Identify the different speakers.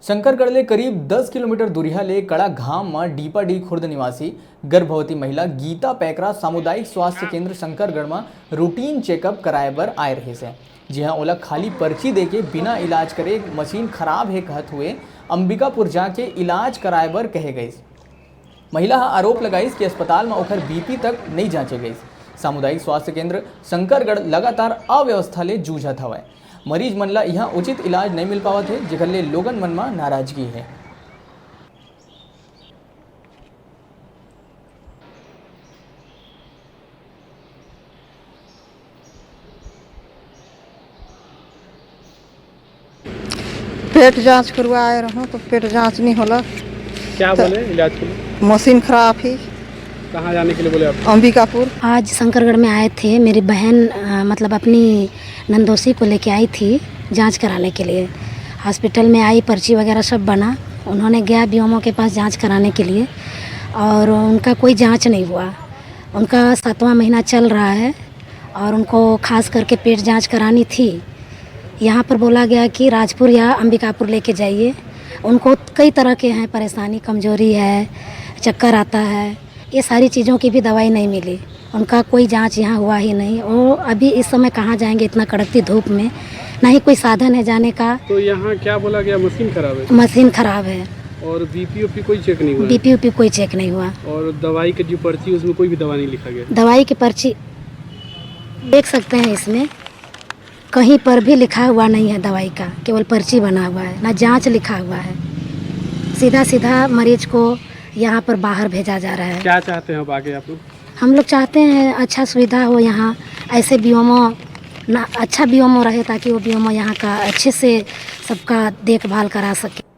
Speaker 1: शंकरगढ़ ले करीब 10 किलोमीटर दूरिया ले कड़ा घाम में डीपाडी खुर्द निवासी गर्भवती महिला गीता पैकरा सामुदायिक स्वास्थ्य केंद्र शंकरगढ़ में रूटीन चेकअप कराए बर आए रहे से। जी हाँ, ओला खाली पर्ची देके बिना इलाज करे मशीन खराब है कहत हुए अंबिकापुर जाके इलाज कराए बर कहे गई। महिला आरोप लगाइस कि अस्पताल में ओखर बीपी तक नहीं जांचे गई। सामुदायिक स्वास्थ्य केंद्र शंकरगढ़ लगातार अव्यवस्था ले जूझत हवय। मरीज मन ला यहाँ उचित इलाज नहीं मिल पावत है, जेकर ले लोगन मन में नाराजगी है।
Speaker 2: पेट जांच करवाए रहो तो पेट जांच नहीं होला।
Speaker 3: क्या बोले इलाज के लिए?
Speaker 2: मशीन खराब है।
Speaker 3: कहाँ जाने के लिए बोले आप?
Speaker 2: अंबिकापुर।
Speaker 4: आज शंकरगढ़ में आए थे, मेरी बहन मतलब अपनी नंदोसी को लेके आई थी जांच कराने के लिए। हॉस्पिटल में आई, पर्ची वगैरह सब बना, उन्होंने गया बीएमओ के पास जांच कराने के लिए और उनका कोई जांच नहीं हुआ। उनका 7वां महीना चल रहा है और उनको खास करके पेट जांच करानी थी। यहाँ पर बोला गया कि राजपुर या अंबिकापुर लेके जाइए। उनको कई तरह के हैं परेशानी, कमजोरी है, चक्कर आता है, ये सारी चीज़ों की भी दवाई नहीं मिली। उनका कोई जांच यहाँ हुआ ही नहीं। वो अभी इस समय कहाँ जाएंगे इतना कड़कती धूप में, ना ही कोई साधन है जाने का।
Speaker 3: तो यहाँ क्या बोला गया? मशीन खराब है।
Speaker 4: मशीन खराब है
Speaker 3: और बीपी कोई चेक नहीं हुआ?
Speaker 4: बीपी कोई चेक नहीं हुआ।
Speaker 3: और दवाई की जो पर्ची है उसमें कोई भी दवा नहीं लिखा गया?
Speaker 4: दवाई की पर्ची देख सकते हैं, इसमें कहीं पर भी लिखा हुआ नहीं है दवाई का, केवल पर्ची बना हुआ है, ना जांच लिखा हुआ है। सीधा सीधा मरीज को यहाँ पर बाहर भेजा जा रहा है।
Speaker 3: क्या चाहते हैं अब आगे आप लोग?
Speaker 4: हम लोग चाहते हैं अच्छा सुविधा हो यहाँ, ऐसे बीएमओ ना अच्छा बीएमओ रहे ताकि वो बीएमओ यहाँ का अच्छे से सबका देखभाल करा सके।